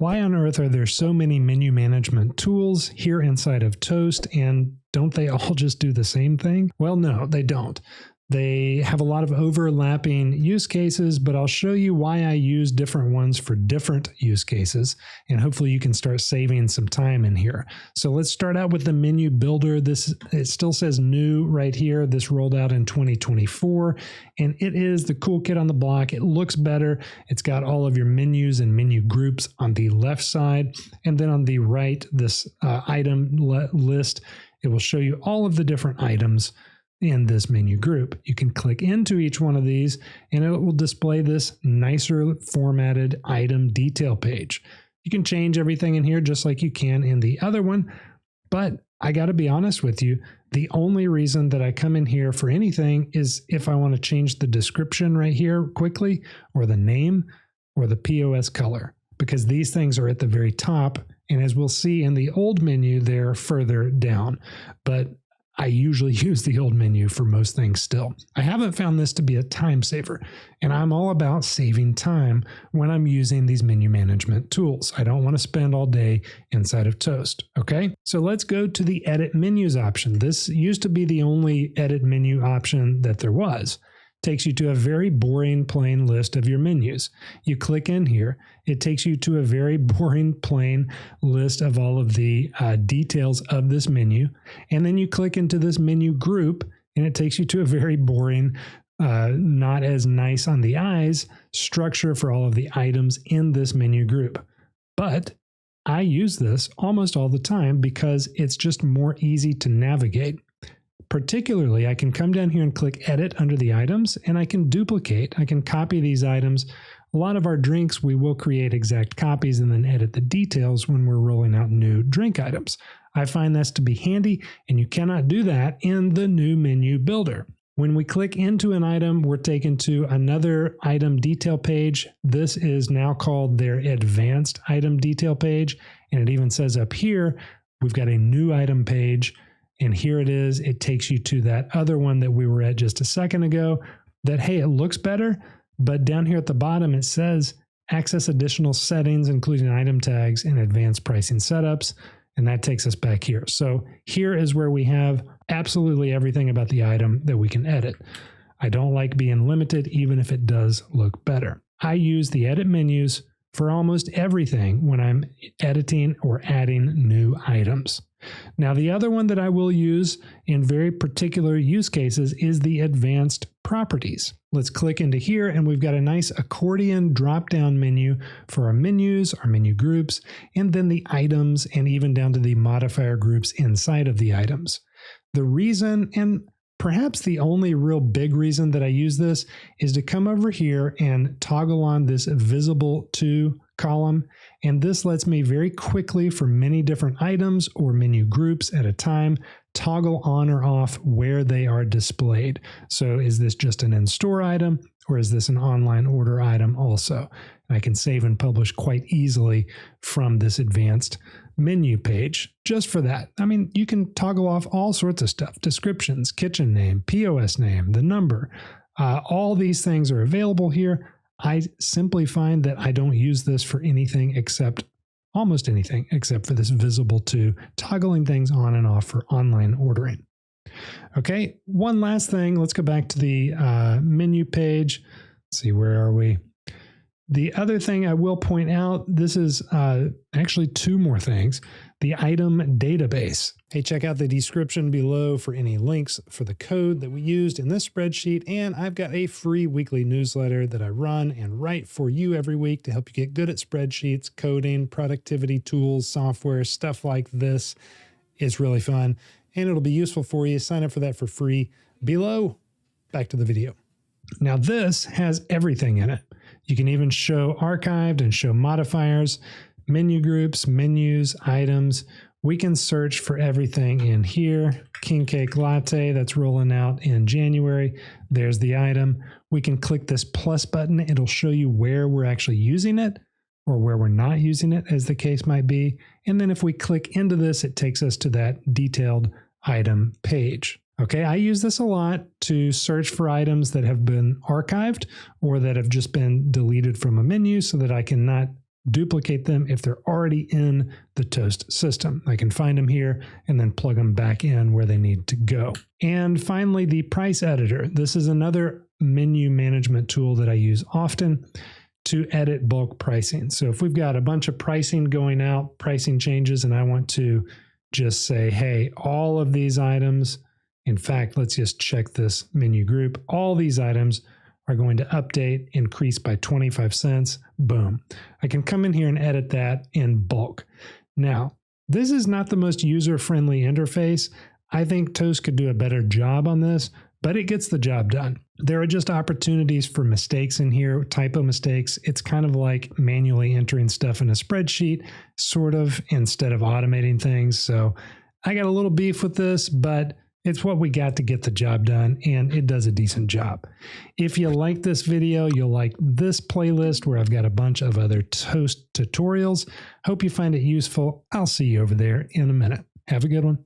Why on earth are there so many menu management tools here inside of Toast, and don't they all just do the same thing? Well, no, they don't. They have a lot of overlapping use cases, but I'll show you why I use different ones for different use cases, and hopefully you can start saving some time in here. So let's start out with the menu builder. It still says new right here. This rolled out in 2024, and it is the cool kid on the block. It looks better. It's got all of your menus and menu groups on the left side, and then on the right, this item list. It will show you all of the different items in this menu group. You can click into each one of these and it will display this nicer formatted item detail page. You can change everything in here just like you can in the other one, but I got to be honest with you, the only reason that I come in here for anything is if I want to change the description right here quickly, or the name, or the POS color, because these things are at the very top, and as we'll see in the old menu, they're further down. But I usually use the old menu for most things still. I haven't found this to be a time saver, and I'm all about saving time when I'm using these menu management tools. I don't want to spend all day inside of Toast, okay? So let's go to the Edit Menus option. This used to be the only Edit Menu option that there was. Takes you to a very boring plain list of your menus. You click in here, it takes you to a very boring plain list of all of the details of this menu, and then you click into this menu group and it takes you to a very boring, not as nice on the eyes structure for all of the items in this menu group. But I use this almost all the time because it's just more easy to navigate. Particularly, I can come down here and click Edit under the items, and I can duplicate. I can copy these items. A lot of our drinks, we will create exact copies and then edit the details when we're rolling out new drink items. I find this to be handy, and you cannot do that in the new menu builder. When we click into an item, we're taken to another item detail page. This is now called their advanced item detail page, and it even says up here, we've got a new item page. And here it is. It takes you to that other one that we were at just a second ago that, hey, it looks better, but down here at the bottom, it says access additional settings, including item tags and advanced pricing setups. And that takes us back here. So here is where we have absolutely everything about the item that we can edit. I don't like being limited, even if it does look better. I use the edit menus for almost everything when I'm editing or adding new items. Now, the other one that I will use in very particular use cases is the advanced properties. Let's click into here and we've got a nice accordion drop-down menu for our menus, our menu groups, and then the items and even down to the modifier groups inside of the items. The reason, and perhaps the only real big reason that I use this, is to come over here and toggle on this visible to column. And this lets me very quickly, for many different items or menu groups at a time, toggle on or off where they are displayed. So is this just an in-store item, or is this an online order item also? And I can save and publish quite easily from this advanced menu page just for that. I mean, you can toggle off all sorts of stuff: descriptions, kitchen name, POS name, the number. All these things are available here. I simply find that I don't use this for anything except, almost anything except for this visible to, toggling things on and off for online ordering. Okay, one last thing. Let's go back to the menu page. Let's see, where are we? The other thing I will point out, this is actually two more things. The item database. Hey, check out the description below for any links for the code that we used in this spreadsheet. And I've got a free weekly newsletter that I run and write for you every week to help you get good at spreadsheets, coding, productivity tools, software, stuff like this. It's really fun and it'll be useful for you. Sign up for that for free below. Back to the video. Now this has everything in it. You can even show archived and show modifiers, menu groups, menus, items. We can search for everything in here. King Cake Latte, that's rolling out in January. There's the item. We can click this plus button. It'll show you where we're actually using it or where we're not using it, as the case might be. And then if we click into this, it takes us to that detailed item page. Okay, I use this a lot to search for items that have been archived or that have just been deleted from a menu so that I can not duplicate them if they're already in the Toast system. I can find them here and then plug them back in where they need to go. And finally, the price editor. This is another menu management tool that I use often to edit bulk pricing. So if we've got a bunch of pricing going out, pricing changes, and I want to just say, hey, all of these items, in fact, let's just check this menu group. All these items are going to update, increase by 25 cents. Boom. I can come in here and edit that in bulk. Now, this is not the most user-friendly interface. I think Toast could do a better job on this, but it gets the job done. There are just opportunities for mistakes in here, typo mistakes. It's kind of like manually entering stuff in a spreadsheet, sort of, instead of automating things. So I got a little beef with this, but it's what we got to get the job done, and it does a decent job. If you like this video, you'll like this playlist where I've got a bunch of other Toast tutorials. Hope you find it useful. I'll see you over there in a minute. Have a good one.